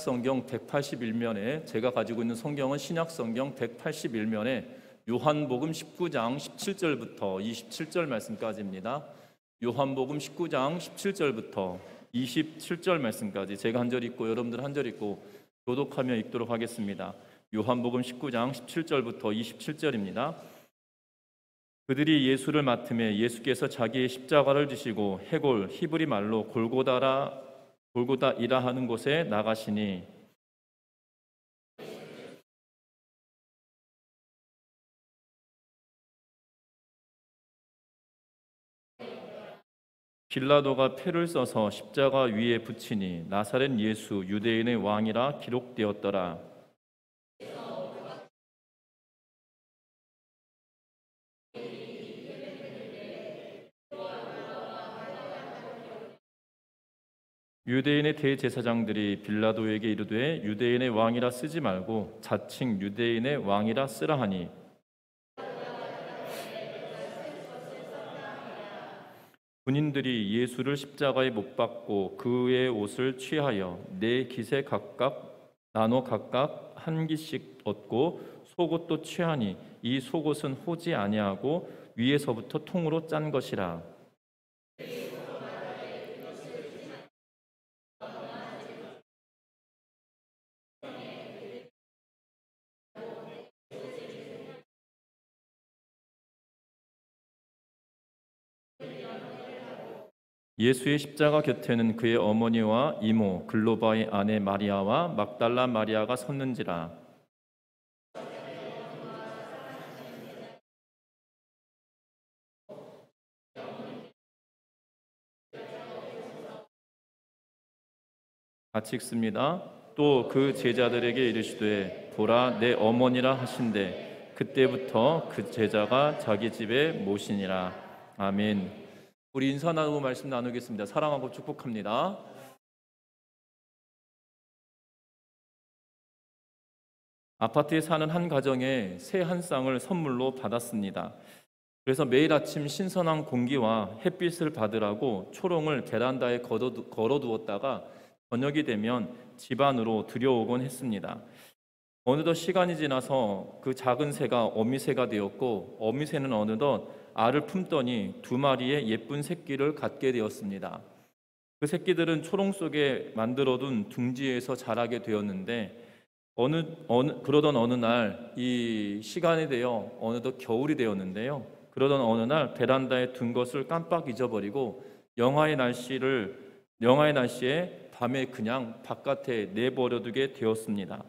성경 181면에, 제가 가지고 있는 성경은 신약 성경 181면에 요한복음 19장 17절부터 27절 말씀까지입니다. 요한복음 19장 17절부터 27절 말씀까지 제가 한 절 읽고 여러분들 한 절 읽고 교독하며 읽도록 하겠습니다. 요한복음 19장 17절부터 27절입니다. 그들이 예수를 맡음에 예수께서 자기의 십자가를 지시고 해골 히브리 말로 골고다이라 하는 곳에 나가시니 빌라도가 패를 써서 십자가 위에 붙이니 나사렛 예수 유대인의 왕이라 기록되었더라. 유대인의 대제사장들이 빌라도에게 이르되 유대인의 왕이라 쓰지 말고 자칭 유대인의 왕이라 쓰라 하니 군인들이 예수를 십자가에 못 박고 그의 옷을 취하여 네 깃에 나눠 각각 한 깃씩 얻고 속옷도 취하니 이 속옷은 호지 아니하고 위에서부터 통으로 짠 것이라. 예수의 십자가 곁에는 그의 어머니와 이모 글로바의 아내 마리아와 막달라 마리아가 섰는지라. 같이 읽습니다. 또 그 제자들에게 이르시되 보라 내 어머니라 하신대 그때부터 그 제자가 자기 집에 모시니라. 아멘. 우리 인사 나누고 말씀 나누겠습니다. 사랑하고 축복합니다. 아파트에 사는 한 가정에 새 한 쌍을 선물로 받았습니다. 그래서 매일 아침 신선한 공기와 햇빛을 받으라고 초롱을 베란다에 걸어두었다가 저녁이 되면 집 안으로 들여오곤 했습니다. 어느덧 시간이 지나서 그 작은 새가 어미새가 되었고 어미새는 어느덧 알을 품더니 2마리의 예쁜 새끼를 갖게 되었습니다. 그 새끼들은 초롱 속에 만들어둔 둥지에서 자라게 되었는데 그러던 어느 날 이 시간이 되어 어느덧 겨울이 되었는데요. 그러던 어느 날 베란다에 둔 것을 깜빡 잊어버리고 영하의 날씨에 밤에 그냥 바깥에 내버려두게 되었습니다.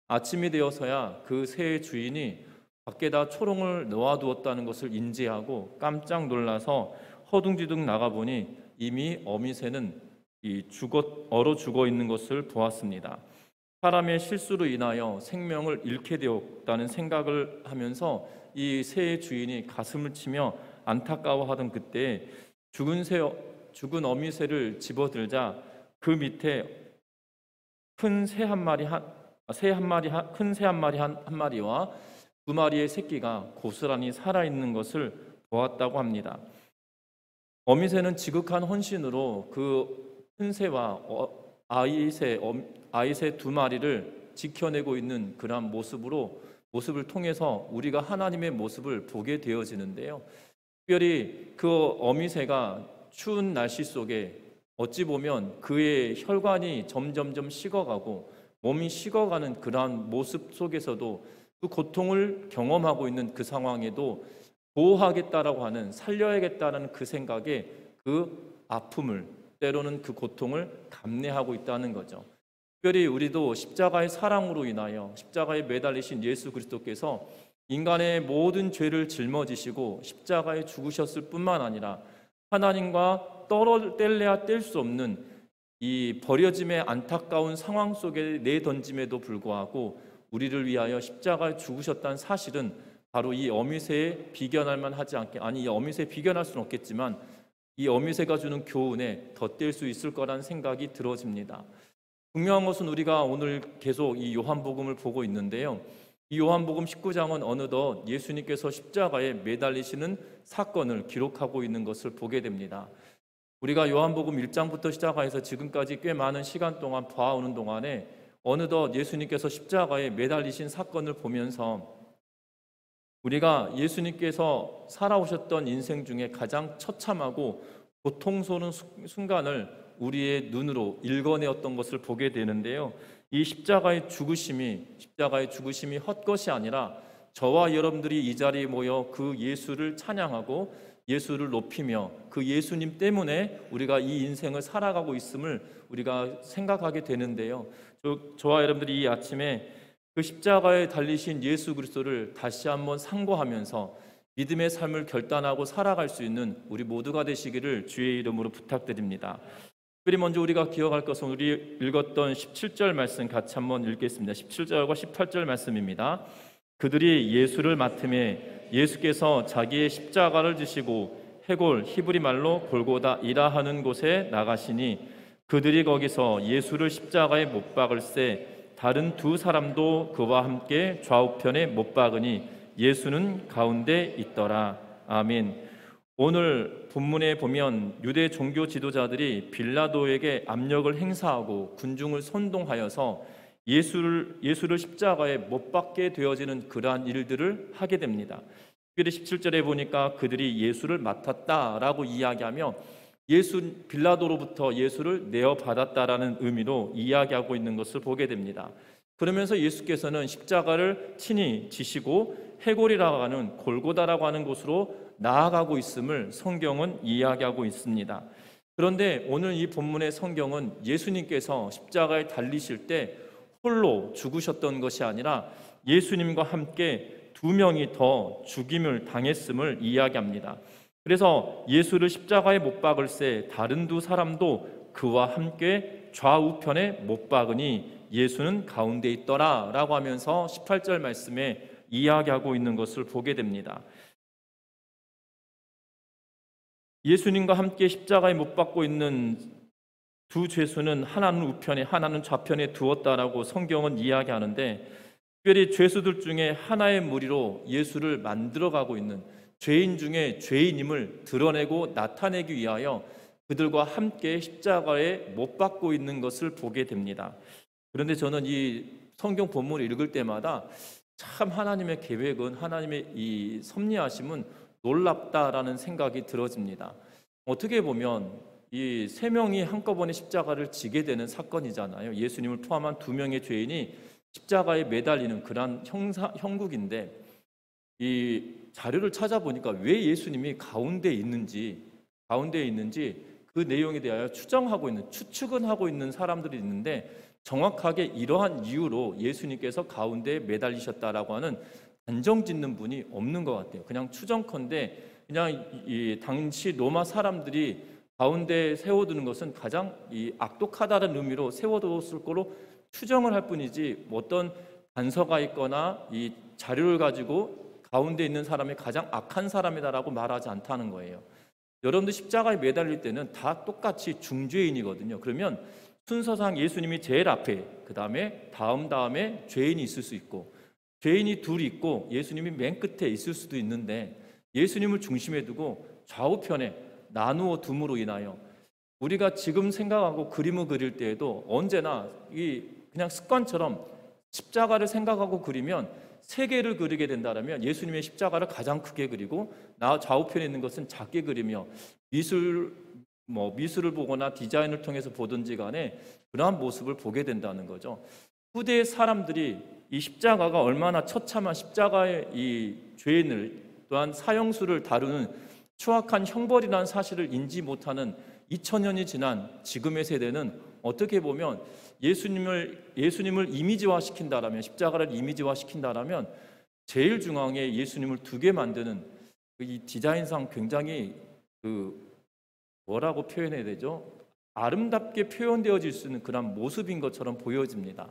아침이 되어서야 그 새의 주인이 밖에다 초롱을 놓아두었다는 것을 인지하고 깜짝 놀라서 허둥지둥 나가보니 이미 어미새는 얼어 죽어 있는 것을 보았습니다. 사람의 실수로 인하여 생명을 잃게 되었다는 생각을 하면서 이 새의 주인이 가슴을 치며 안타까워하던 그때 죽은 어미새를 집어들자 그 밑에 큰 새 한 마리와 2마리의 새끼가 고스란히 살아있는 것을 보았다고 합니다. 어미새는 지극한 헌신으로 그 큰 새와 아이새 2마리를 지켜내고 있는 그러한 모습을 통해서 우리가 하나님의 모습을 보게 되어지는데요. 특별히 그 어미새가 추운 날씨 속에 어찌 보면 그의 혈관이 점점점 식어가고 몸이 식어가는 그러한 모습 속에서도 그 고통을 경험하고 있는 그 상황에도 보호하겠다라고 하는 살려야겠다는 그 생각에 그 아픔을 때로는 그 고통을 감내하고 있다는 거죠. 특별히 우리도 십자가의 사랑으로 인하여 십자가에 매달리신 예수 그리스도께서 인간의 모든 죄를 짊어지시고 십자가에 죽으셨을 뿐만 아니라 하나님과 뗄래야 뗄 수 없는 이 버려짐의 안타까운 상황 속에 내던짐에도 불구하고 우리를 위하여 십자가에 죽으셨다는 사실은 바로 이 어미새에 비견할 만하지 않게, 아니 이 어미새에 비견할 수는 없겠지만 이 어미새가 주는 교훈에 덧댈 수 있을 거라는 생각이 들어집니다. 분명한 것은 우리가 오늘 계속 이 요한복음을 보고 있는데요. 이 요한복음 19장은 어느덧 예수님께서 십자가에 매달리시는 사건을 기록하고 있는 것을 보게 됩니다. 우리가 요한복음 1장부터 시작해서 지금까지 꽤 많은 시간 동안 봐오는 동안에 어느덧 예수님께서 십자가에 매달리신 사건을 보면서 우리가 예수님께서 살아오셨던 인생 중에 가장 처참하고 고통스러운 순간을 우리의 눈으로 읽어내었던 것을 보게 되는데요. 이 십자가의 죽으심이 헛것이 아니라 저와 여러분들이 이 자리에 모여 그 예수를 찬양하고 예수를 높이며 그 예수님 때문에 우리가 이 인생을 살아가고 있음을 우리가 생각하게 되는데요. 저와 여러분들이 이 아침에 그 십자가에 달리신 예수 그리스도를 다시 한번 상고하면서 믿음의 삶을 결단하고 살아갈 수 있는 우리 모두가 되시기를 주의 이름으로 부탁드립니다. 특별히 먼저 우리가 기억할 것은 우리 읽었던 17절 말씀 같이 한번 읽겠습니다. 17절과 18절 말씀입니다. 그들이 예수를 맡음에 예수께서 자기의 십자가를 지시고 해골 히브리 말로 골고다이라 하는 곳에 나가시니 그들이 거기서 예수를 십자가에 못 박을새 다른 두 사람도 그와 함께 좌우편에 못 박으니 예수는 가운데 있더라. 아멘. 오늘 본문에 보면 유대 종교 지도자들이 빌라도에게 압력을 행사하고 군중을 선동하여서 예수를 십자가에 못 박게 되어지는 그러한 일들을 하게 됩니다. 특별히 17절에 보니까 그들이 예수를 맡았다라고 이야기하며 빌라도로부터 예수를 내어받았다라는 의미로 이야기하고 있는 것을 보게 됩니다. 그러면서 예수께서는 십자가를 친히 지시고 해골이라고 하는 골고다라고 하는 곳으로 나아가고 있음을 성경은 이야기하고 있습니다. 그런데 오늘 이 본문의 성경은 예수님께서 십자가에 달리실 때 홀로 죽으셨던 것이 아니라 예수님과 함께 두 명이 더 죽임을 당했음을 이야기합니다. 그래서 예수를 십자가에 못 박을새 다른 두 사람도 그와 함께 좌우편에 못 박으니 예수는 가운데 있더라 라고 하면서 18절 말씀에 이야기하고 있는 것을 보게 됩니다. 예수님과 함께 십자가에 못 박고 있는 두 죄수는 하나는 우편에 하나는 좌편에 두었다라고 성경은 이야기하는데, 특별히 죄수들 중에 하나의 무리로 예수를 만들어가고 있는 죄인 중에 죄인임을 드러내고 나타내기 위하여 그들과 함께 십자가에 못 박고 있는 것을 보게 됩니다. 그런데 저는 이 성경 본문을 읽을 때마다 참 하나님의 계획은, 하나님의 이 섭리하심은 놀랍다라는 생각이 들어집니다. 어떻게 보면 이 세 명이 한꺼번에 십자가를 지게 되는 사건이잖아요. 예수님을 포함한 두 명의 죄인이 십자가에 매달리는 그러한 형국인데, 이 자료를 찾아보니까 왜 예수님이 가운데에 있는지 그 내용에 대하여 추측은 하고 있는 사람들이 있는데, 정확하게 이러한 이유로 예수님께서 가운데에 매달리셨다라고 하는 단정짓는 분이 없는 것 같아요. 그냥 추정컨대 그냥 이 당시 로마 사람들이 가운데에 세워두는 것은 가장 이 악독하다는 의미로 세워두었을 거로 추정을 할 뿐이지, 어떤 단서가 있거나 이 자료를 가지고 가운데 있는 사람이 가장 악한 사람이다라고 말하지 않다는 거예요. 여러분들 십자가에 매달릴 때는 다 똑같이 중죄인이거든요. 그러면 순서상 예수님이 제일 앞에, 그 다음에 죄인이 있을 수 있고, 죄인이 둘이 있고 예수님이 맨 끝에 있을 수도 있는데, 예수님을 중심에 두고 좌우편에 나누어 둠으로 인하여 우리가 지금 생각하고 그림을 그릴 때에도 언제나 그냥 습관처럼 십자가를 생각하고 그리면 세 개를 그리게 된다면 예수님의 십자가를 가장 크게 그리고 좌우편에 있는 것은 작게 그리며 미술을 보거나 디자인을 통해서 보든지 간에 그러한 모습을 보게 된다는 거죠. 후대의 사람들이 이 십자가가 얼마나 처참한, 십자가의 이 죄인을 또한 사형수를 다루는 추악한 형벌이라는 사실을 인지 못하는 2000년이 지난 지금의 세대는 어떻게 보면 예수님을 이미지화시킨다라면, 십자가를 이미지화시킨다라면 제일 중앙에 예수님을 두게 만드는 이 디자인상 굉장히 뭐라고 표현해야 되죠? 아름답게 표현되어질 수 있는 그런 모습인 것처럼 보여집니다.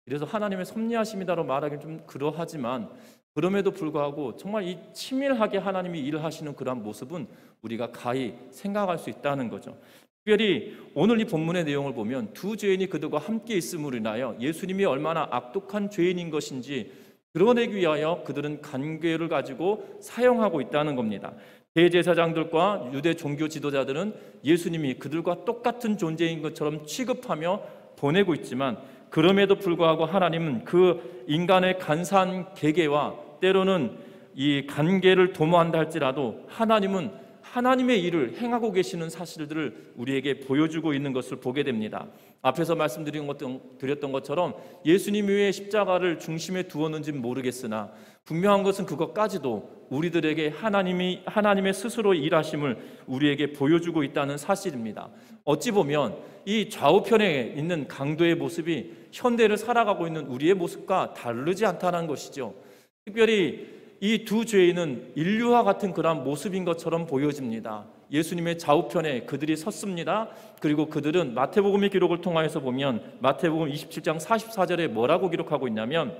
그래서 하나님의 섭리하심이다로 말하기는 좀 그러하지만, 그럼에도 불구하고 정말 이 치밀하게 하나님이 일을 하시는 그러한 모습은 우리가 가히 생각할 수 있다는 거죠. 특별히 오늘 이 본문의 내용을 보면 두 죄인이 그들과 함께 있음으로 인하여 예수님이 얼마나 악독한 죄인인 것인지 드러내기 위하여 그들은 간계를 가지고 사용하고 있다는 겁니다. 대제사장들과 유대 종교 지도자들은 예수님이 그들과 똑같은 존재인 것처럼 취급하며 보내고 있지만, 그럼에도 불구하고 하나님은 그 인간의 간사한 계계와 때로는 이 관계를 도모한다 할지라도 하나님은 하나님의 일을 행하고 계시는 사실들을 우리에게 보여주고 있는 것을 보게 됩니다. 앞에서 말씀드렸던 것처럼 예수님이 왜 십자가를 중심에 두었는지는 모르겠으나 분명한 것은 그것까지도 우리들에게 하나님의 스스로 일하심을 우리에게 보여주고 있다는 사실입니다. 어찌 보면 이 좌우편에 있는 강도의 모습이 현대를 살아가고 있는 우리의 모습과 다르지 않다는 것이죠. 특별히 이 두 죄인은 인류와 같은 그러한 모습인 것처럼 보여집니다. 예수님의 좌우편에 그들이 섰습니다. 그리고 그들은 마태복음의 기록을 통하여서 보면 마태복음 27장 44절에 뭐라고 기록하고 있냐면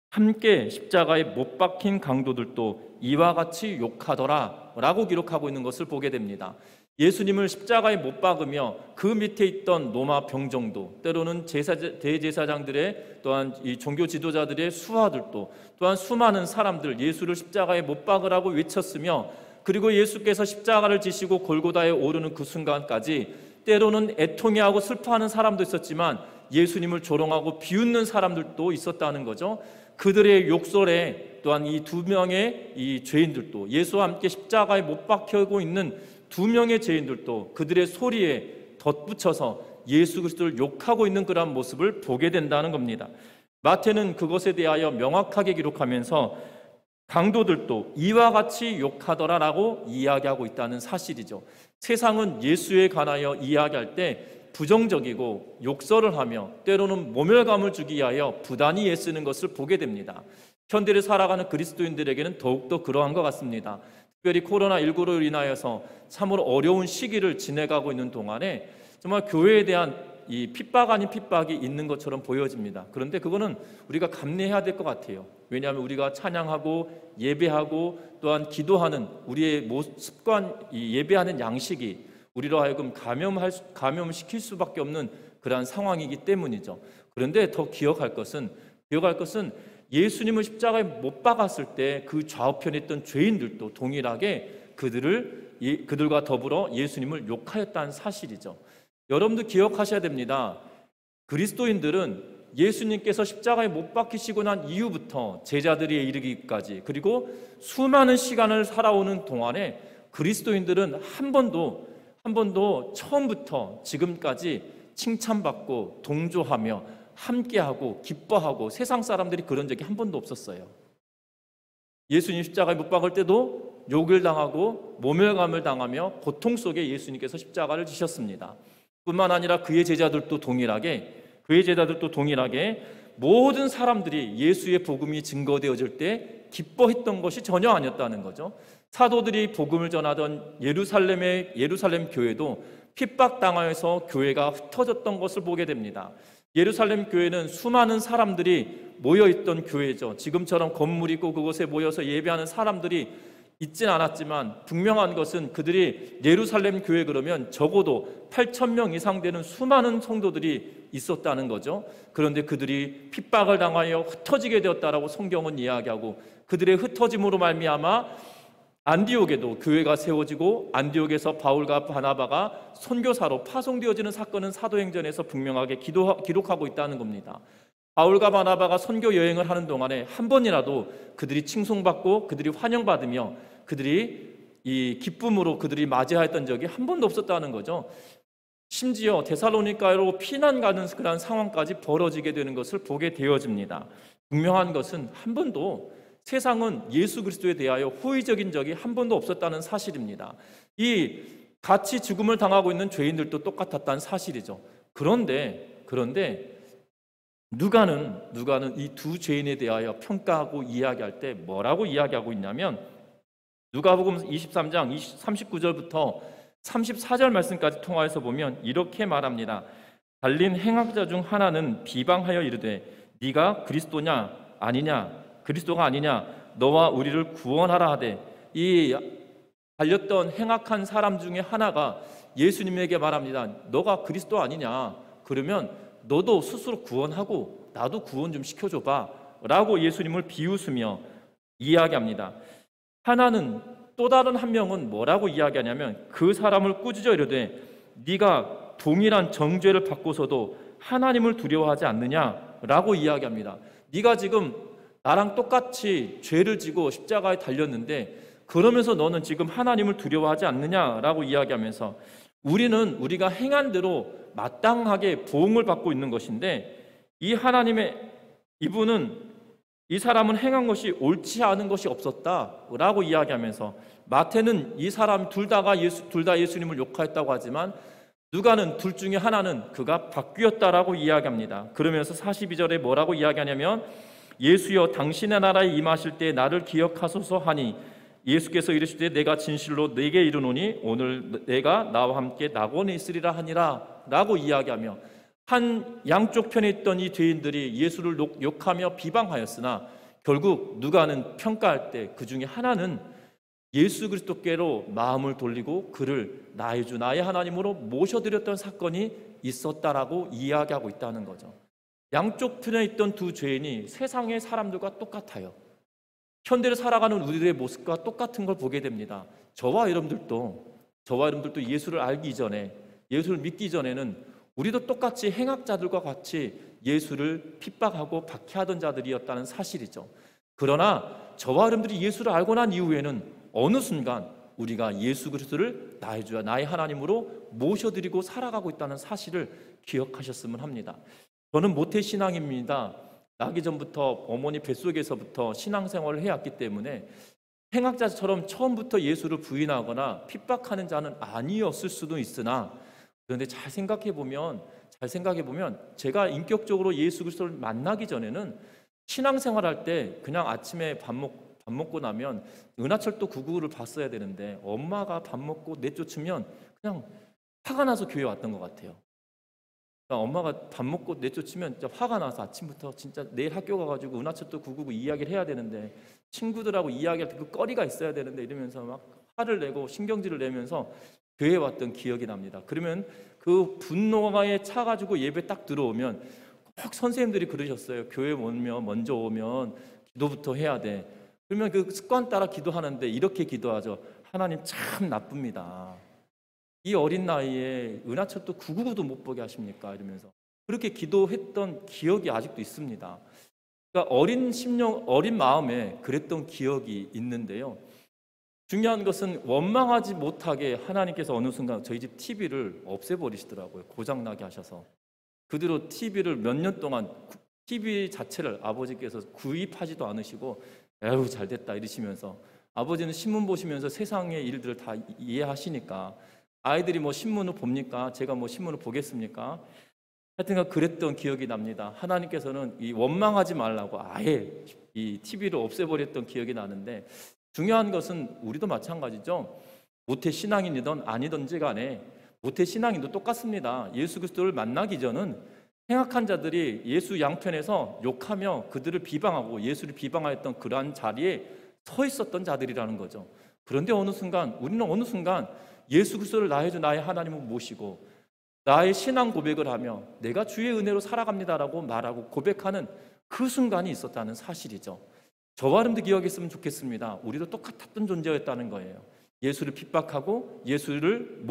함께 십자가에 못 박힌 강도들도 이와 같이 욕하더라 라고 기록하고 있는 것을 보게 됩니다. 예수님을 십자가에 못 박으며 그 밑에 있던 로마 병정도, 때로는 대제사장들의 또한 이 종교 지도자들의 수하들도, 또한 수많은 사람들 예수를 십자가에 못 박으라고 외쳤으며, 그리고 예수께서 십자가를 지시고 골고다에 오르는 그 순간까지 때로는 애통해하고 슬퍼하는 사람도 있었지만 예수님을 조롱하고 비웃는 사람들도 있었다는 거죠. 그들의 욕설에 또한 이 두 명의 이 죄인들도, 예수와 함께 십자가에 못 박히고 있는 두 명의 죄인들도 그들의 소리에 덧붙여서 예수 그리스도를 욕하고 있는 그러한 모습을 보게 된다는 겁니다. 마태는 그것에 대하여 명확하게 기록하면서 강도들도 이와 같이 욕하더라라고 이야기하고 있다는 사실이죠. 세상은 예수에 관하여 이야기할 때 부정적이고 욕설을 하며 때로는 모멸감을 주기 위하여 부단히 애쓰는 것을 보게 됩니다. 현대를 살아가는 그리스도인들에게는 더욱더 그러한 것 같습니다. 특별히 코로나19로 인하여서 참으로 어려운 시기를 지내가고 있는 동안에 정말 교회에 대한 이 핍박 아닌 핍박이 있는 것처럼 보여집니다. 그런데 그거는 우리가 감내해야 될 것 같아요. 왜냐하면 우리가 찬양하고 예배하고 또한 기도하는 우리의 습관, 이 예배하는 양식이 우리로 하여금 감염시킬 수밖에 없는 그러한 상황이기 때문이죠. 그런데 더 기억할 것은 예수님을 십자가에 못 박았을 때 그 좌우편에 있던 죄인들도 동일하게 그들과 더불어 예수님을 욕하였다는 사실이죠. 여러분도 기억하셔야 됩니다. 그리스도인들은 예수님께서 십자가에 못 박히시고 난 이후부터 제자들이 이르기까지, 그리고 수많은 시간을 살아오는 동안에 그리스도인들은 한 번도 처음부터 지금까지 칭찬받고 동조하며 함께하고 기뻐하고 세상 사람들이 그런 적이 한 번도 없었어요. 예수님 십자가에 못 박을 때도 욕을 당하고 모멸감을 당하며 고통 속에 예수님께서 십자가를 지셨습니다. 뿐만 아니라 그의 제자들도 동일하게 모든 사람들이 예수의 복음이 증거되어질 때 기뻐했던 것이 전혀 아니었다는 거죠. 사도들이 복음을 전하던 예루살렘 교회도 핍박당하여서 교회가 흩어졌던 것을 보게 됩니다. 예루살렘 교회는 수많은 사람들이 모여있던 교회죠. 지금처럼 건물이 있고 그곳에 모여서 예배하는 사람들이 있진 않았지만 분명한 것은 그들이 예루살렘 교회 그러면 적어도 8,000명 이상 되는 수많은 성도들이 있었다는 거죠. 그런데 그들이 핍박을 당하여 흩어지게 되었다라고 성경은 이야기하고, 그들의 흩어짐으로 말미암아 안디옥에도 교회가 세워지고 안디옥에서 바울과 바나바가 선교사로 파송되어지는 사건은 사도행전에서 분명하게 기록하고 있다는 겁니다. 바울과 바나바가 선교 여행을 하는 동안에 한 번이라도 그들이 칭송받고 그들이 환영받으며 그들이 이 기쁨으로 그들이 맞이하였던 적이 한 번도 없었다는 거죠. 심지어 데살로니가로 피난 가는 그런 상황까지 벌어지게 되는 것을 보게 되어집니다. 분명한 것은 한 번도 세상은 예수 그리스도에 대하여 호의적인 적이 한 번도 없었다는 사실입니다. 이 같이 죽음을 당하고 있는 죄인들도 똑같았다는 사실이죠. 그런데 누가는 이 두 죄인에 대하여 평가하고 이야기할 때 뭐라고 이야기하고 있냐면, 누가복음 23장 39절부터 34절 말씀까지 통하여서 보면 이렇게 말합니다. 달린 행악자 중 하나는 비방하여 이르되 네가 그리스도냐 아니냐, 그리스도가 아니냐, 너와 우리를 구원하라 하되, 이 달렸던 행악한 사람 중에 하나가 예수님에게 말합니다. 너가 그리스도 아니냐, 그러면 너도 스스로 구원하고 나도 구원 좀 시켜줘봐 라고 예수님을 비웃으며 이야기합니다. 또 다른 한 명은 뭐라고 이야기하냐면 그 사람을 꾸짖어 이르되 네가 동일한 정죄를 받고서도 하나님을 두려워하지 않느냐라고 이야기합니다. 네가 지금 나랑 똑같이 죄를 지고 십자가에 달렸는데 그러면서 너는 지금 하나님을 두려워하지 않느냐라고 이야기하면서 우리는 우리가 행한 대로 마땅하게 보응을 받고 있는 것인데 이 하나님의 이분은 이 사람은 행한 것이 옳지 않은 것이 없었다라고 이야기하면서 마태는 이 사람 둘 다 예수님을 욕하였다고 하지만 누가는 둘 중에 하나는 그가 바뀌었다라고 이야기합니다. 그러면서 42절에 뭐라고 이야기하냐면 예수여 당신의 나라에 임하실 때 나를 기억하소서 하니 예수께서 이르시되 내가 진실로 네게 이르노니 오늘 내가 나와 함께 낙원에 있으리라 하니라 라고 이야기하며 한 양쪽 편에 있던 이 죄인들이 예수를 욕하며 비방하였으나 결국 누가는 평가할 때 그 중에 하나는 예수 그리스도께로 마음을 돌리고 그를 나의 주 나의 하나님으로 모셔드렸던 사건이 있었다라고 이야기하고 있다는 거죠. 양쪽 편에 있던 두 죄인이 세상의 사람들과 똑같아요. 현대를 살아가는 우리들의 모습과 똑같은 걸 보게 됩니다. 저와 여러분들도 예수를 알기 전에, 예수를 믿기 전에는 우리도 똑같이 행악자들과 같이 예수를 핍박하고 박해하던 자들이었다는 사실이죠. 그러나 저와 여러분들이 예수를 알고 난 이후에는 어느 순간 우리가 예수 그리스도를 나의 주와 나의 하나님으로 모셔드리고 살아가고 있다는 사실을 기억하셨으면 합니다. 저는 모태신앙입니다. 나기 전부터 어머니 뱃속에서부터 신앙생활을 해왔기 때문에 행악자처럼 처음부터 예수를 부인하거나 핍박하는 자는 아니었을 수도 있으나 그런데 잘 생각해 보면 제가 인격적으로 예수 그리스도를 만나기 전에는 신앙생활할 때 그냥 아침에 밥 먹고 나면 은하철도 999를 봤어야 되는데 엄마가 밥 먹고 내쫓으면 그냥 화가 나서 교회 왔던 것 같아요. 그러니까 엄마가 밥 먹고 내쫓으면 진짜 화가 나서 아침부터 진짜 내일 학교 가가지고 은하철도 999 이야기를 해야 되는데 친구들하고 이야기할 때 그 거리가 있어야 되는데 이러면서 막 화를 내고 신경질을 내면서 교회에 왔던 기억이 납니다. 그러면 그 분노에 차가지고 예배 딱 들어오면 꼭 선생님들이 그러셨어요. 교회 먼저 오면 기도부터 해야 돼. 그러면 그 습관 따라 기도하는데 이렇게 기도하죠. 하나님 참 나쁩니다. 이 어린 나이에 은하철도 999도 못 보게 하십니까? 이러면서 그렇게 기도했던 기억이 아직도 있습니다. 그러니까 어린 마음에 그랬던 기억이 있는데요. 중요한 것은 원망하지 못하게 하나님께서 어느 순간 저희 집 TV를 없애버리시더라고요. 고장나게 하셔서. 그대로 TV를 몇 년 동안 TV 자체를 아버지께서 구입하지도 않으시고 에휴 잘됐다 이러시면서 아버지는 신문 보시면서 세상의 일들을 다 이해하시니까 아이들이 뭐 신문을 봅니까? 제가 뭐 신문을 보겠습니까? 하여튼 그랬던 기억이 납니다. 하나님께서는 이 원망하지 말라고 아예 이 TV를 없애버렸던 기억이 나는데 중요한 것은 우리도 마찬가지죠. 모태신앙인이든 아니든지 간에 모태신앙인도 똑같습니다. 예수 그리스도를 만나기 전은 행악한 자들이 예수 양편에서 욕하며 그들을 비방하고 예수를 비방하였던 그러한 자리에 서 있었던 자들이라는 거죠. 그런데 우리는 어느 순간 예수 그리스도를 나의 주 나의 하나님을 모시고 나의 신앙 고백을 하며 내가 주의 은혜로 살아갑니다라고 말하고 고백하는 그 순간이 있었다는 사실이죠. 저와 여러분도 기억했으면 좋겠습니다. 우리도 똑같았던 존재였다는 거예요. 예수를 핍박하고 예수를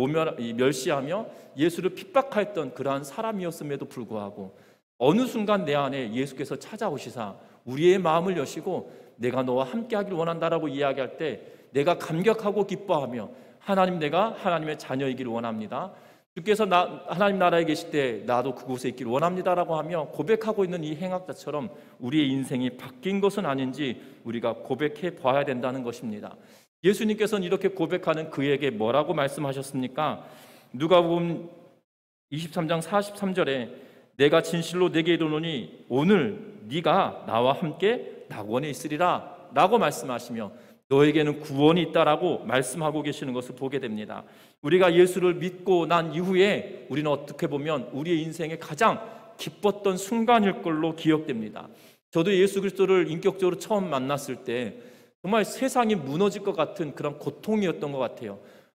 멸시하며 예수를 핍박하였던 그러한 사람이었음에도 불구하고 어느 순간 내 안에 예수께서 찾아오시사 우리의 마음을 여시고 내가 너와 함께하기를 원한다라고 이야기할 때 내가 감격하고 기뻐하며 하나님 내가 하나님의 자녀이기를 원합니다. 주께서 하나님 나라에 계실 때 나도 그곳에 있기를 원합니다라고 하며 고백하고 있는 이 행악자처럼 우리의 인생이 바뀐 것은 아닌지 우리가 고백해 봐야 된다는 것입니다. 예수님께서는 이렇게 고백하는 그에게 뭐라고 말씀하셨습니까? 누가복음 23장 43절에 내가 진실로 네게 이르노니 오늘 네가 나와 함께 낙원에 있으리라 라고 말씀하시며 너에게는 구원이 있다라고 말씀하고 계시는 것을 보게 됩니다. 우리가 예수를 믿고 난 이후에 우리는 어떻게 보면 우리의 인생에 가장 기뻤던 순간일 걸로 기억됩니다. 저도 예수 그리스도를 인격적으로 처음 만났을 때 정말 세상이 무너질 것 같은 그런 고통이었던 것 같아요.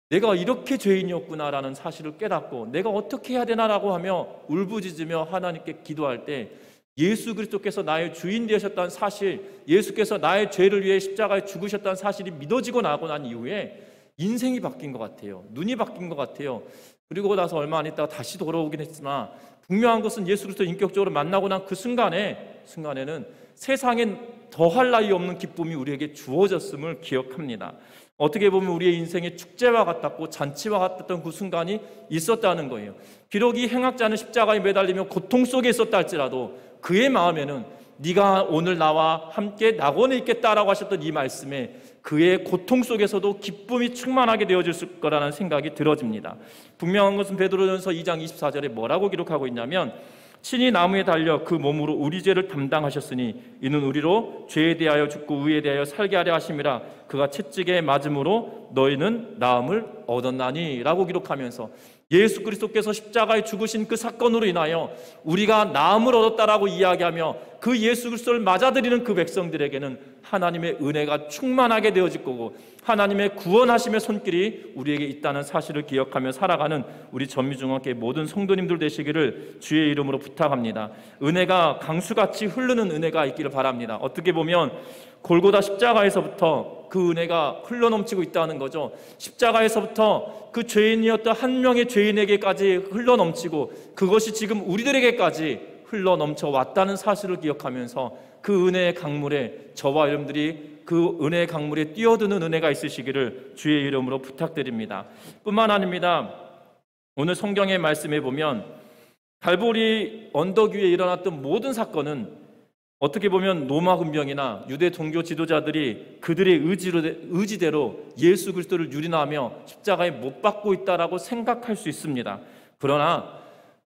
내가 이렇게 죄인이었구나라는 사실을 깨닫고 내가 어떻게 해야 되나라고 하며 울부짖으며 하나님께 기도할 때 예수 그리스도께서 나의 주인 되셨다는 사실, 예수께서 나의 죄를 위해 십자가에 죽으셨다는 사실이 믿어지고 나고 난 이후에 인생이 바뀐 것 같아요. 눈이 바뀐 것 같아요. 그리고 나서 얼마 안 있다가 다시 돌아오긴 했으나 분명한 것은 예수 그리스도 인격적으로 만나고 난 그 순간에는 세상엔 더할 나위 없는 기쁨이 우리에게 주어졌음을 기억합니다. 어떻게 보면 우리의 인생의 축제와 같았고 잔치와 같았던 그 순간이 있었다는 거예요. 비록 이 행악자는 십자가에 매달리며 고통 속에 있었다 할지라도 그의 마음에는 네가 오늘 나와 함께 낙원에 있겠다라고 하셨던 이 말씀에 그의 고통 속에서도 기쁨이 충만하게 되어질 거라는 생각이 들어집니다. 분명한 것은 베드로전서 2장 24절에 뭐라고 기록하고 있냐면 친히 나무에 달려 그 몸으로 우리 죄를 담당하셨으니 이는 우리로 죄에 대하여 죽고 의에 대하여 살게 하려 하심이라 그가 채찍에 맞음으로 너희는 나음을 얻었나니 라고 기록하면서 예수 그리스도께서 십자가에 죽으신 그 사건으로 인하여 우리가 나음을 얻었다라고 이야기하며 그 예수 그리스도를 맞아들이는 그 백성들에게는 하나님의 은혜가 충만하게 되어질 거고 하나님의 구원하심의 손길이 우리에게 있다는 사실을 기억하며 살아가는 우리 전미중앙교회 모든 성도님들 되시기를 주의 이름으로 부탁합니다. 은혜가 강수같이 흐르는 은혜가 있기를 바랍니다. 어떻게 보면 골고다 십자가에서부터 그 은혜가 흘러넘치고 있다는 거죠. 십자가에서부터 그 죄인이었던 한 명의 죄인에게까지 흘러넘치고 그것이 지금 우리들에게까지 흘러넘쳐 왔다는 사실을 기억하면서 그 은혜의 강물에 저와 여러분들이 그 은혜의 강물에 뛰어드는 은혜가 있으시기를 주의 이름으로 부탁드립니다. 뿐만 아닙니다. 오늘 성경의 말씀에 보면 갈보리 언덕 위에 일어났던 모든 사건은 어떻게 보면 로마 군병이나 유대 종교 지도자들이 그들의 의지대로 예수 그리스도를 유린하며 십자가에 못 박고 있다라고 생각할 수 있습니다. 그러나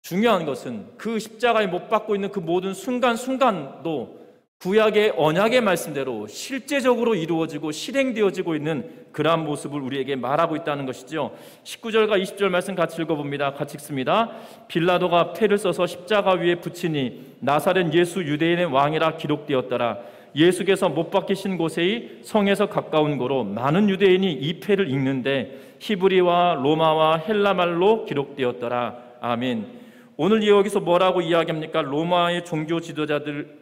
중요한 것은 그 십자가에 못 박고 있는 그 모든 순간순간도 구약의 언약의 말씀대로 실제적으로 이루어지고 실행되어지고 있는 그러한 모습을 우리에게 말하고 있다는 것이죠. 19절과 20절 말씀 같이 읽어봅니다. 같이 읽습니다. 빌라도가 패를 써서 십자가 위에 붙이니 나사렛 예수 유대인의 왕이라 기록되었더라. 예수께서 못 박히신 곳의 성에서 가까운 고로 많은 유대인이 이 패를 읽는데 히브리와 로마와 헬라말로 기록되었더라. 아멘. 오늘 여기서 뭐라고 이야기합니까? 로마의 종교 지도자들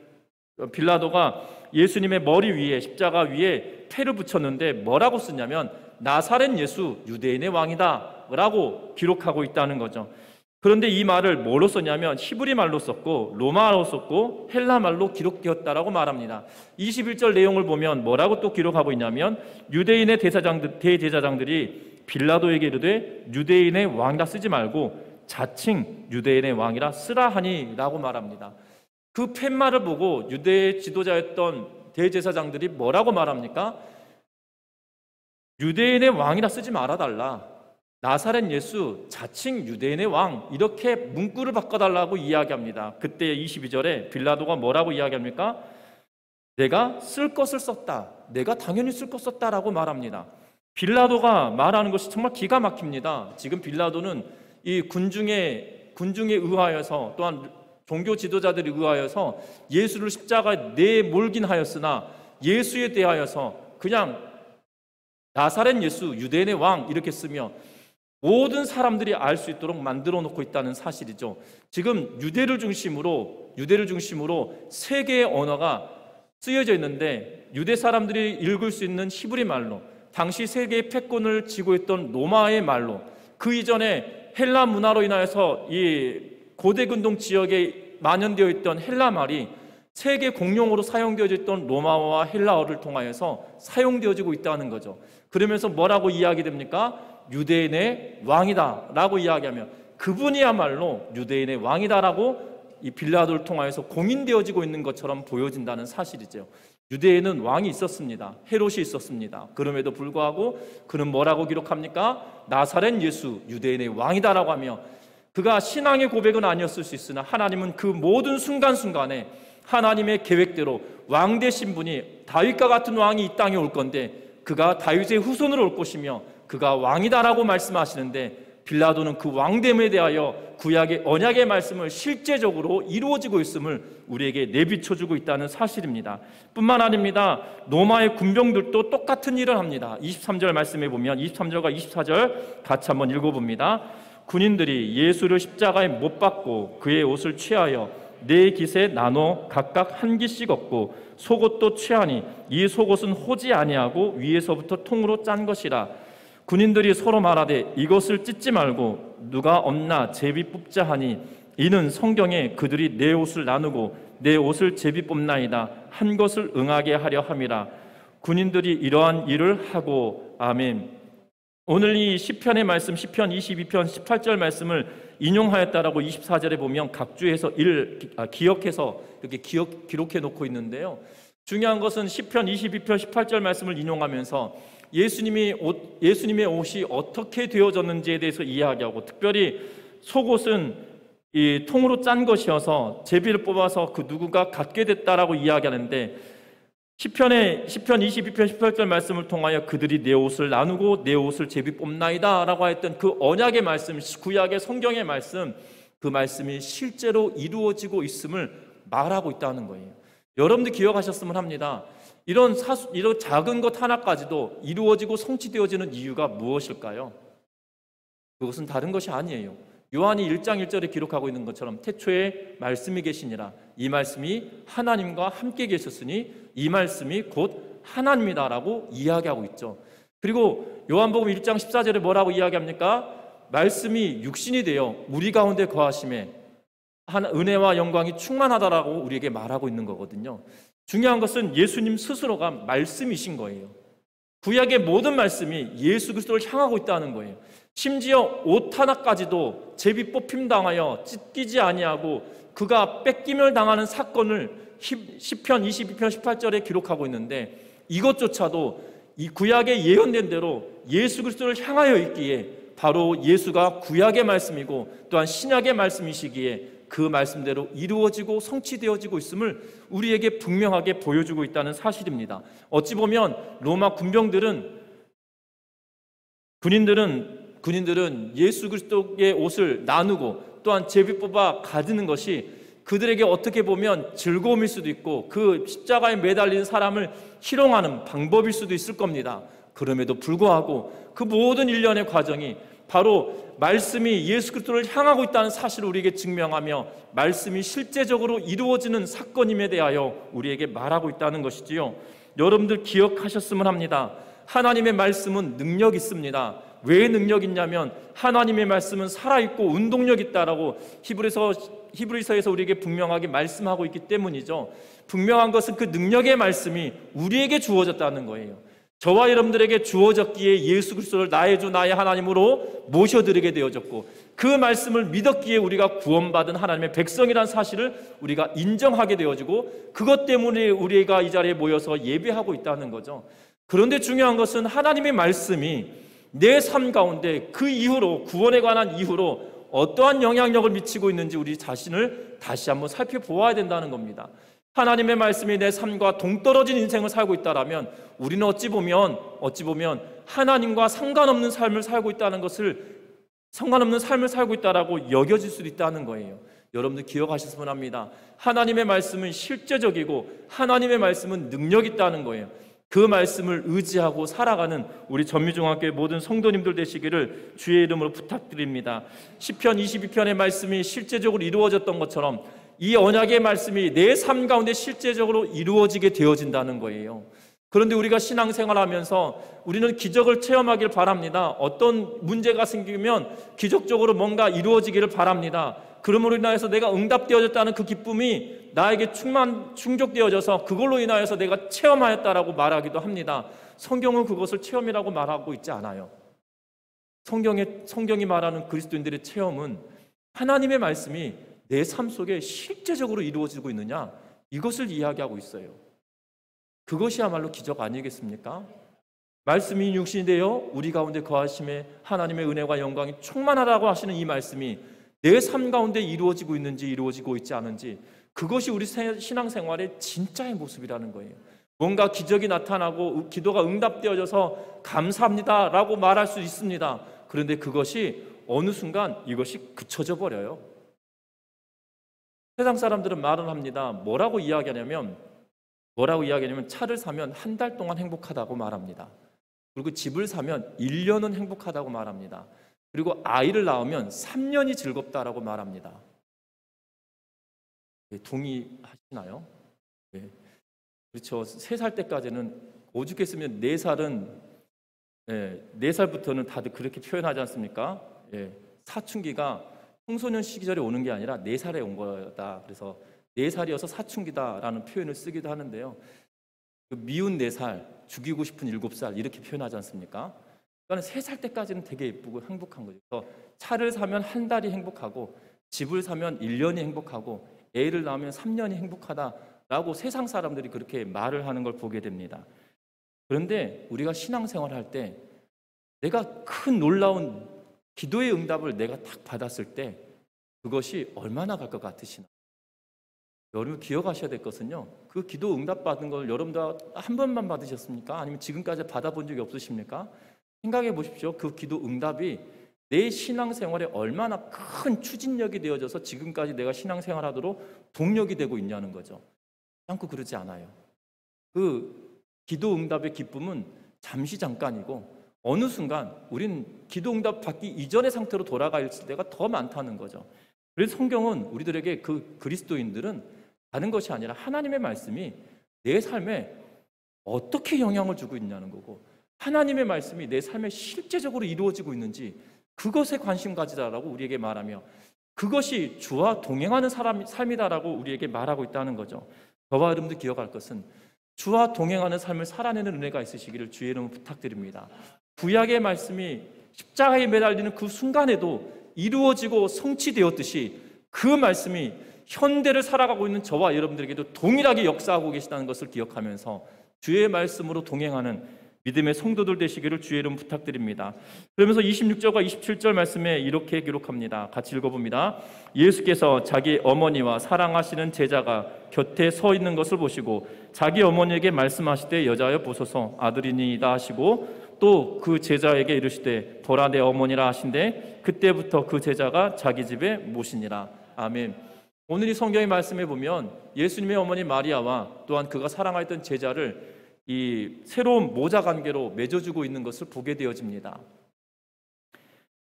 빌라도가 예수님의 머리 위에 십자가 위에 패를 붙였는데 뭐라고 쓰냐면 나사렛 예수 유대인의 왕이다 라고 기록하고 있다는 거죠. 그런데 이 말을 뭐로 썼냐면 히브리 말로 썼고 로마어로 썼고 헬라 말로 기록되었다라고 말합니다. 21절 내용을 보면 뭐라고 또 기록하고 있냐면 유대인의 대제사장들이 빌라도에게 이르되 유대인의 왕이라 쓰지 말고 자칭 유대인의 왕이라 쓰라 하니 라고 말합니다. 그 팻말을 보고 유대 지도자였던 대제사장들이 뭐라고 말합니까? 유대인의 왕이라 쓰지 말아달라. 나사렛 예수 자칭 유대인의 왕 이렇게 문구를 바꿔달라고 이야기합니다. 그때 22절에 빌라도가 뭐라고 이야기합니까? 내가 쓸 것을 썼다. 내가 당연히 쓸 것 썼다라고 말합니다. 빌라도가 말하는 것이 정말 기가 막힙니다. 지금 빌라도는 이 군중에 의하여서 또한 종교 지도자들에 의하여서 예수를 십자가에 내몰긴 하였으나 예수에 대하여서 그냥 나사렛 예수 유대인의 왕 이렇게 쓰며 모든 사람들이 알 수 있도록 만들어 놓고 있다는 사실이죠. 지금 유대를 중심으로 세 개의 언어가 쓰여져 있는데 유대 사람들이 읽을 수 있는 히브리 말로 당시 세계의 패권을 쥐고 있던 로마의 말로 그 이전에 헬라 문화로 인하여서 이 고대 근동 지역에 만연되어 있던 헬라 말이 세계 공용어로 사용되어져 있던 로마어와 헬라어를 통하여서 사용되어지고 있다는 거죠. 그러면서 뭐라고 이야기됩니까? 유대인의 왕이다 라고 이야기하며 그분이야말로 유대인의 왕이다라고 이 빌라도를 통하여서 공인되어지고 있는 것처럼 보여진다는 사실이죠. 유대에는 왕이 있었습니다. 헤롯이 있었습니다. 그럼에도 불구하고 그는 뭐라고 기록합니까? 나사렛 예수 유대인의 왕이다라고 하며 그가 신앙의 고백은 아니었을 수 있으나 하나님은 그 모든 순간순간에 하나님의 계획대로 왕 되신 분이 다윗과 같은 왕이 이 땅에 올 건데 그가 다윗의 후손으로 올 것이며 그가 왕이다라고 말씀하시는데 빌라도는 그 왕됨에 대하여 구약의 언약의 말씀을 실제적으로 이루어지고 있음을 우리에게 내비쳐주고 있다는 사실입니다. 뿐만 아닙니다. 로마의 군병들도 똑같은 일을 합니다. 23절 말씀에 보면 23절과 24절 같이 한번 읽어봅니다. 군인들이 예수를 십자가에 못 박고 그의 옷을 취하여 네 깃에 나눠 각각 한 깃씩 얻고 속옷도 취하니 이 속옷은 호지 아니하고 위에서부터 통으로 짠 것이라. 군인들이 서로 말하되 이것을 찢지 말고 누가 없나 제비 뽑자 하니 이는 성경에 그들이 내 옷을 나누고 내 옷을 제비 뽑나이다 한 것을 응하게 하려 함이라. 군인들이 이러한 일을 하고. 아멘. 오늘 이 시편의 말씀, 시편 22편 18절 말씀을 인용하였다라고 24절에 보면 각주에서 기억해서 이렇게 기록해 놓고 있는데요. 중요한 것은 시편 22편 18절 말씀을 인용하면서 예수님의 옷이 어떻게 되어졌는지에 대해서 이야기하고, 특별히 속옷은 이 통으로 짠 것이어서 제비를 뽑아서 그 누구가 갖게 됐다라고 이야기하는데, 시편 22편 18절 말씀을 통하여 그들이 내 옷을 나누고 내 옷을 제비 뽑나이다 라고 했던 그 언약의 말씀, 구약의 성경의 말씀, 그 말씀이 실제로 이루어지고 있음을 말하고 있다는 거예요. 여러분들 기억하셨으면 합니다. 이런 작은 것 하나까지도 이루어지고 성취되어지는 이유가 무엇일까요? 그것은 다른 것이 아니에요. 요한이 1장 1절에 기록하고 있는 것처럼 태초에 말씀이 계시니라. 이 말씀이 하나님과 함께 계셨으니 이 말씀이 곧 하나님이다라고 이야기하고 있죠. 그리고 요한복음 1장 14절에 뭐라고 이야기합니까? 말씀이 육신이 되어 우리 가운데 거하심에 은혜와 영광이 충만하다라고 우리에게 말하고 있는 거거든요. 중요한 것은 예수님 스스로가 말씀이신 거예요. 구약의 모든 말씀이 예수 그리스도를 향하고 있다는 거예요. 심지어 옷 하나까지도 제비 뽑힘 당하여 찢기지 아니하고 그가 뺏김을 당하는 사건을 시편 22편 18절에 기록하고 있는데, 이것조차도 이 구약에 예언된 대로 예수 그리스도를 향하여 있기에 바로 예수가 구약의 말씀이고 또한 신약의 말씀이시기에 그 말씀대로 이루어지고 성취되어지고 있음을 우리에게 분명하게 보여주고 있다는 사실입니다. 어찌 보면 로마 군인들은 예수 그리스도의 옷을 나누고 또한 제비 뽑아 가지는 것이 그들에게 어떻게 보면 즐거움일 수도 있고 그 십자가에 매달린 사람을 희롱하는 방법일 수도 있을 겁니다. 그럼에도 불구하고 그 모든 일련의 과정이 바로 말씀이 예수 그리스도를 향하고 있다는 사실을 우리에게 증명하며 말씀이 실제적으로 이루어지는 사건임에 대하여 우리에게 말하고 있다는 것이지요. 여러분들 기억하셨으면 합니다. 하나님의 말씀은 능력 있습니다. 왜 능력 있냐면 하나님의 말씀은 살아있고 운동력 있다라고 히브리서에서 우리에게 분명하게 말씀하고 있기 때문이죠. 분명한 것은 그 능력의 말씀이 우리에게 주어졌다는 거예요. 저와 여러분들에게 주어졌기에 예수 그리스도를 나의 주 나의 하나님으로 모셔드리게 되어졌고, 그 말씀을 믿었기에 우리가 구원받은 하나님의 백성이라는 사실을 우리가 인정하게 되어지고, 그것 때문에 우리가 이 자리에 모여서 예배하고 있다는 거죠. 그런데 중요한 것은 하나님의 말씀이 내 삶 가운데 그 이후로, 구원에 관한 이후로 어떠한 영향력을 미치고 있는지 우리 자신을 다시 한번 살펴보아야 된다는 겁니다. 하나님의 말씀이 내 삶과 동떨어진 인생을 살고 있다라면 우리는 어찌 보면 하나님과 상관없는 삶을 살고 있다라고 여겨질 수도 있다는 거예요. 여러분들 기억하셨으면 합니다. 하나님의 말씀은 실제적이고 하나님의 말씀은 능력 있다는 거예요. 그 말씀을 의지하고 살아가는 우리 전미중학교의 모든 성도님들 되시기를 주의 이름으로 부탁드립니다. 시편 22편의 말씀이 실제적으로 이루어졌던 것처럼 이 언약의 말씀이 내 삶 가운데 실제적으로 이루어지게 되어진다는 거예요. 그런데 우리가 신앙생활하면서 우리는 기적을 체험하길 바랍니다. 어떤 문제가 생기면 기적적으로 뭔가 이루어지기를 바랍니다. 그러므로 인하여서 내가 응답되어졌다는 그 기쁨이 나에게 충족되어져서 그걸로 인하여서 내가 체험하였다라고 말하기도 합니다. 성경은 그것을 체험이라고 말하고 있지 않아요. 성경이 말하는 그리스도인들의 체험은 하나님의 말씀이 내 삶 속에 실제적으로 이루어지고 있느냐, 이것을 이야기하고 있어요. 그것이야말로 기적 아니겠습니까? 말씀이 육신이 되어 우리 가운데 거하심에 하나님의 은혜와 영광이 충만하다고 하시는 이 말씀이 내 삶 가운데 이루어지고 있는지 이루어지고 있지 않은지, 그것이 우리 신앙생활의 진짜의 모습이라는 거예요. 뭔가 기적이 나타나고 기도가 응답되어져서 감사합니다라고 말할 수 있습니다. 그런데 그것이 어느 순간 이것이 그쳐져 버려요. 세상 사람들은 말을 합니다. 뭐라고 이야기하냐면 차를 사면 한 달 동안 행복하다고 말합니다. 그리고 집을 사면 1년은 행복하다고 말합니다. 그리고 아이를 낳으면 3년이 즐겁다라고 말합니다. 동의하시나요? 네. 그렇죠. 3살 때까지는 오죽했으면 4살은 4살부터는 다들 그렇게 표현하지 않습니까? 사춘기가 청소년 시절에 오는 게 아니라 4살에 온 거다. 그래서 4살이어서 사춘기다라는 표현을 쓰기도 하는데요. 그 미운 4살, 죽이고 싶은 7살 이렇게 표현하지 않습니까? 그러니까 3살 때까지는 되게 예쁘고 행복한 거죠. 그래서 차를 사면 한 달이 행복하고 집을 사면 1년이 행복하고 애를 낳으면 3년이 행복하다라고 세상 사람들이 그렇게 말을 하는 걸 보게 됩니다. 그런데 우리가 신앙생활을 할 때 내가 큰 놀라운 기도의 응답을 내가 딱 받았을 때 그것이 얼마나 갈 것 같으시나? 여러분 기억하셔야 될 것은요, 그 기도 응답 받은 걸 여러분 다 한 번만 받으셨습니까? 아니면 지금까지 받아본 적이 없으십니까? 생각해 보십시오. 그 기도 응답이 내 신앙생활에 얼마나 큰 추진력이 되어져서 지금까지 내가 신앙생활하도록 동력이 되고 있냐는 거죠. 않고 그러지 않아요. 그 기도 응답의 기쁨은 잠시 잠깐이고 어느 순간 우리는 기도 응답 받기 이전의 상태로 돌아가 있을 때가 더 많다는 거죠. 그래서 성경은 우리들에게 그 그리스도인들은 다른 것이 아니라 하나님의 말씀이 내 삶에 어떻게 영향을 주고 있냐는 거고, 하나님의 말씀이 내 삶에 실제적으로 이루어지고 있는지 그것에 관심 가지라라고 우리에게 말하며, 그것이 주와 동행하는 삶이다라고 우리에게 말하고 있다는 거죠. 저와 여러분들 기억할 것은 주와 동행하는 삶을 살아내는 은혜가 있으시기를 주의 이름으로 부탁드립니다. 구약의 말씀이 십자가에 매달리는 그 순간에도 이루어지고 성취되었듯이 그 말씀이 현대를 살아가고 있는 저와 여러분들에게도 동일하게 역사하고 계시다는 것을 기억하면서 주의 말씀으로 동행하는 믿음의 성도들 되시기를 주의 이름 부탁드립니다. 그러면서 26절과 27절 말씀에 이렇게 기록합니다. 같이 읽어봅니다. 예수께서 자기 어머니와 사랑하시는 제자가 곁에 서 있는 것을 보시고 자기 어머니에게 말씀하시되 여자여 보소서 아들이니이다 하시고 또 그 제자에게 이르시되 보라 내 어머니라 하신대 그때부터 그 제자가 자기 집에 모시니라. 아멘. 오늘 이 성경의 말씀에 보면 예수님의 어머니 마리아와 또한 그가 사랑하였던 제자를 이 새로운 모자 관계로 맺어주고 있는 것을 보게 되어집니다.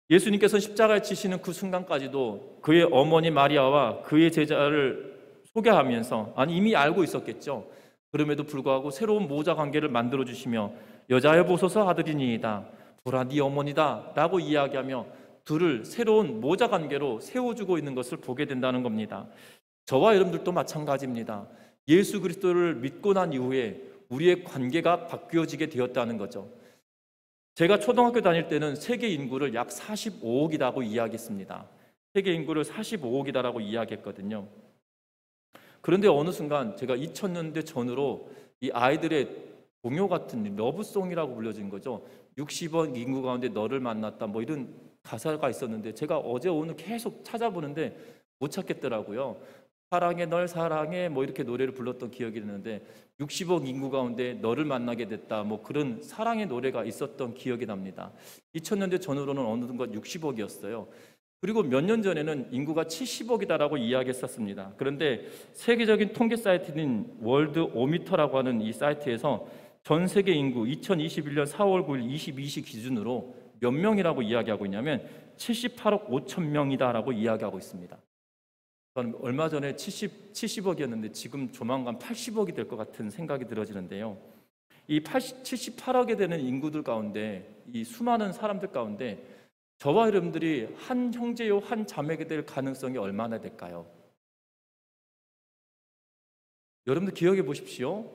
예수님께서 십자가에 지시는 그 순간까지도 그의 어머니 마리아와 그의 제자를 소개하면서, 아니 이미 알고 있었겠죠. 그럼에도 불구하고 새로운 모자 관계를 만들어 주시며 여자여 보소서 아들이니이다 보라 네 어머니다 라고 이야기하며 둘을 새로운 모자 관계로 세워주고 있는 것을 보게 된다는 겁니다. 저와 여러분들도 마찬가지입니다. 예수 그리스도를 믿고 난 이후에 우리의 관계가 바뀌어지게 되었다는 거죠. 제가 초등학교 다닐 때는 세계 인구를 약 45억이라고 이야기했습니다. 세계 인구를 45억이다라고 이야기했거든요. 그런데 어느 순간 제가 2000년대 전후로 이 아이들의 동요 같은 러브송이라고 불려진 거죠. 60억 인구 가운데 너를 만났다 뭐 이런 가사가 있었는데 제가 어제 오늘 계속 찾아보는데 못 찾겠더라고요. 사랑해 널 사랑해 뭐 이렇게 노래를 불렀던 기억이 있는데 60억 인구 가운데 너를 만나게 됐다 뭐 그런 사랑의 노래가 있었던 기억이 납니다. 2000년대 전후로는 어느덧 60억이었어요. 그리고 몇 년 전에는 인구가 70억이다라고 이야기했었습니다. 그런데 세계적인 통계 사이트인 월드 오미터라고 하는 이 사이트에서 전 세계 인구 2021년 4월 9일 22시 기준으로 몇 명이라고 이야기하고 있냐면 78억 5천 명이다라고 이야기하고 있습니다. 저는 얼마 전에 70억이었는데 지금 조만간 80억이 될 것 같은 생각이 들어지는데요. 이 78억에 되는 인구들 가운데 이 수많은 사람들 가운데 저와 여러분들이 한 형제요 한 자매가 될 가능성이 얼마나 될까요? 여러분들 기억해 보십시오.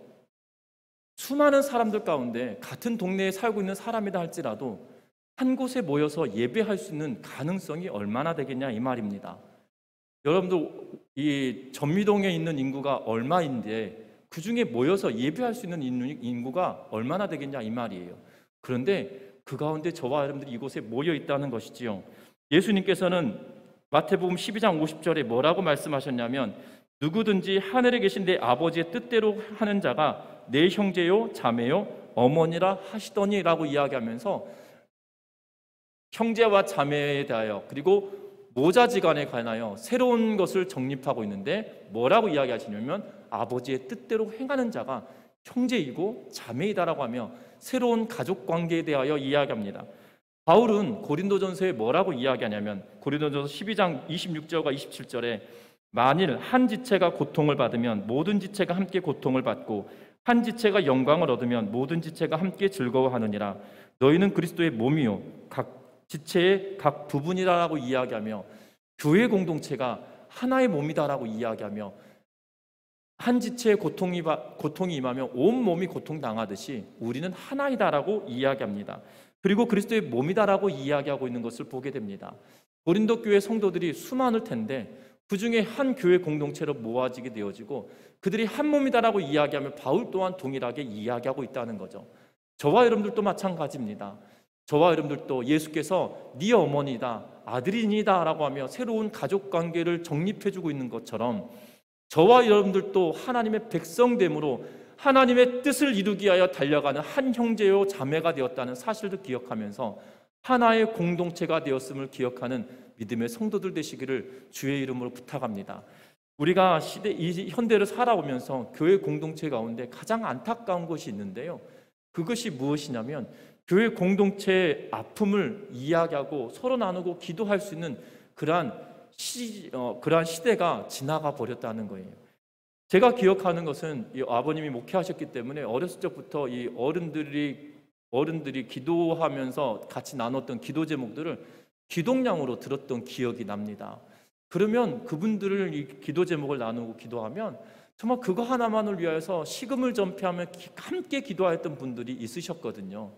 수많은 사람들 가운데 같은 동네에 살고 있는 사람이다 할지라도 한 곳에 모여서 예배할 수 있는 가능성이 얼마나 되겠냐 이 말입니다. 여러분들 이 전미동에 있는 인구가 얼마인데 그 중에 모여서 예배할 수 있는 인구가 얼마나 되겠냐 이 말이에요. 그런데 그 가운데 저와 여러분들이 이곳에 모여 있다는 것이지요. 예수님께서는 마태복음 12장 50절에 뭐라고 말씀하셨냐면 누구든지 하늘에 계신 내 아버지의 뜻대로 하는 자가 내 형제요 자매요 어머니라 하시더니라고 이야기하면서 형제와 자매에 대하여 그리고 모자지간에 관하여 새로운 것을 정립하고 있는데 뭐라고 이야기하시냐면 아버지의 뜻대로 행하는 자가 형제이고 자매이다라고 하며 새로운 가족관계에 대하여 이야기합니다. 바울은 고린도전서에 뭐라고 이야기하냐면 고린도전서 12장 26절과 27절에 만일 한 지체가 고통을 받으면 모든 지체가 함께 고통을 받고 한 지체가 영광을 얻으면 모든 지체가 함께 즐거워하느니라. 너희는 그리스도의 몸이요 각 지체의 각 부분이라고 이야기하며 교회 공동체가 하나의 몸이다라고 이야기하며 한 지체의 고통이 임하면 온 몸이 고통당하듯이 우리는 하나이다라고 이야기합니다. 그리고 그리스도의 몸이다라고 이야기하고 있는 것을 보게 됩니다. 고린도 교회 성도들이 수많을 텐데 그 중에 한 교회 공동체로 모아지게 되어지고 그들이 한 몸이다라고 이야기하면 바울 또한 동일하게 이야기하고 있다는 거죠. 저와 여러분들도 마찬가지입니다. 저와 여러분들도 예수께서 네 어머니다, 아들이니다 라고 하며 새로운 가족관계를 정립해주고 있는 것처럼 저와 여러분들도 하나님의 백성됨으로 하나님의 뜻을 이루기 위하여 달려가는 한 형제요 자매가 되었다는 사실도 기억하면서 하나의 공동체가 되었음을 기억하는 믿음의 성도들 되시기를 주의 이름으로 부탁합니다. 우리가 이 현대를 살아오면서 교회 공동체 가운데 가장 안타까운 것이 있는데요. 그것이 무엇이냐면 교회 공동체의 아픔을 이야기하고 서로 나누고 기도할 수 있는 그러한 시대가 지나가 버렸다는 거예요. 제가 기억하는 것은 이 아버님이 목회하셨기 때문에 어렸을 적부터 이 어른들이 기도하면서 같이 나눴던 기도 제목들을 기독량으로 들었던 기억이 납니다. 그러면 그분들을 이 기도 제목을 나누고 기도하면 정말 그거 하나만을 위하여서 식음을 전폐하며 함께 기도하였던 분들이 있으셨거든요.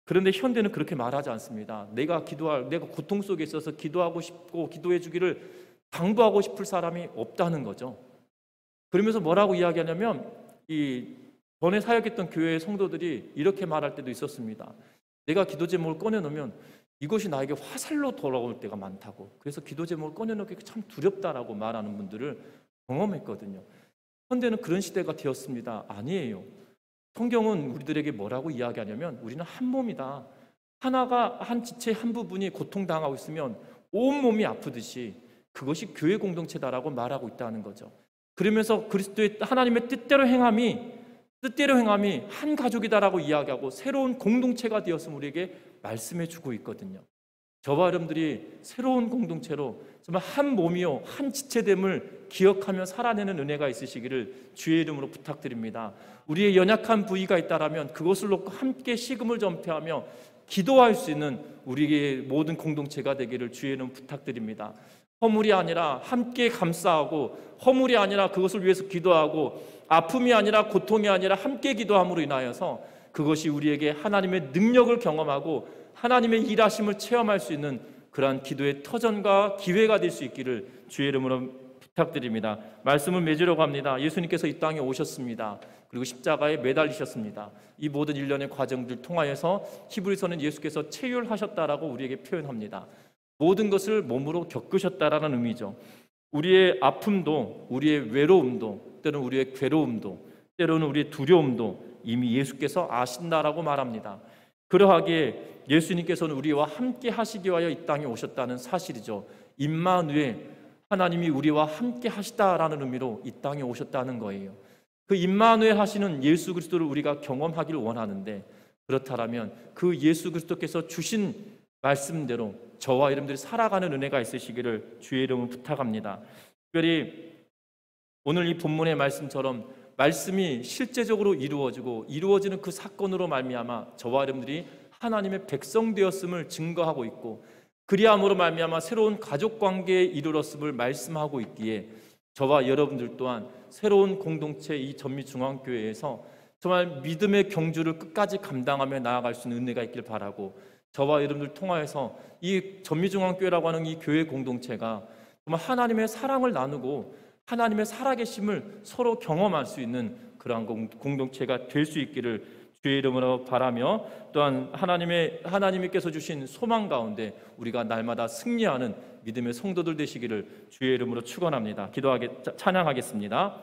그런데 현대는 그렇게 말하지 않습니다. 내가 고통 속에 있어서 기도하고 싶고 기도해 주기를 당부하고 싶을 사람이 없다는 거죠. 그러면서 뭐라고 이야기하냐면 이 전에 사역했던 교회의 성도들이 이렇게 말할 때도 있었습니다. 내가 기도 제목을 꺼내놓으면 이것이 나에게 화살로 돌아올 때가 많다고. 그래서 기도 제목을 꺼내놓기 참 두렵다라고 말하는 분들을 경험했거든요. 현대는 그런 시대가 되었습니다. 아니에요. 성경은 우리들에게 뭐라고 이야기하냐면 우리는 한 몸이다. 한 지체의 한 부분이 고통당하고 있으면 온 몸이 아프듯이 그것이 교회 공동체다라고 말하고 있다는 거죠. 그러면서 그리스도의 하나님의 뜻대로 행함이 한 가족이다라고 이야기하고 새로운 공동체가 되었음을 우리에게 말씀해 주고 있거든요. 저와 여러분들이 새로운 공동체로 정말 한 몸이요 한 지체됨을 기억하며 살아내는 은혜가 있으시기를 주의 이름으로 부탁드립니다. 우리의 연약한 부위가 있다라면 그것을 놓고 함께 식음을 전폐하며 기도할 수 있는 우리의 모든 공동체가 되기를 주의 이름 부탁드립니다. 허물이 아니라 함께 감싸고, 허물이 아니라 그것을 위해서 기도하고, 아픔이 아니라 고통이 아니라 함께 기도함으로 인하여서 그것이 우리에게 하나님의 능력을 경험하고 하나님의 일하심을 체험할 수 있는 그러한 기도의 터전과 기회가 될 수 있기를 주의 이름으로 부탁드립니다. 말씀을 맺으려고 합니다. 예수님께서 이 땅에 오셨습니다. 그리고 십자가에 매달리셨습니다. 이 모든 일련의 과정들 통하여서 히브리서는 예수께서 체휼하셨다라고 우리에게 표현합니다. 모든 것을 몸으로 겪으셨다라는 의미죠. 우리의 아픔도, 우리의 외로움도, 때로는 우리의 괴로움도, 때로는 우리의 두려움도 이미 예수께서 아신다라고 말합니다. 그러하기에 예수님께서는 우리와 함께 하시기 위하여 이 땅에 오셨다는 사실이죠. 임마누엘, 하나님이 우리와 함께 하시다라는 의미로 이 땅에 오셨다는 거예요. 그 임마누엘 하시는 예수 그리스도를 우리가 경험하기를 원하는데, 그렇다면 그 예수 그리스도께서 주신 말씀대로 저와 여러분들이 살아가는 은혜가 있으시기를 주의 이름으로 부탁합니다. 특별히 오늘 이 본문의 말씀처럼 말씀이 실제적으로 이루어지는 그 사건으로 말미암아 저와 여러분들이 하나님의 백성 되었음을 증거하고 있고, 그리함으로 말미암아 새로운 가족관계에 이르렀음을 말씀하고 있기에 저와 여러분들 또한 새로운 공동체 이 전미중앙교회에서 정말 믿음의 경주를 끝까지 감당하며 나아갈 수 있는 은혜가 있길 바라고, 저와 여러분들 통하여서 이 전미중앙교회라고 하는 이 교회 공동체가 정말 하나님의 사랑을 나누고 하나님의 살아계심을 서로 경험할 수 있는 그러한 공동체가 될 수 있기를 주의 이름으로 바라며, 또한 하나님께서 주신 소망 가운데 우리가 날마다 승리하는 믿음의 성도들 되시기를 주의 이름으로 축원합니다. 찬양하겠습니다.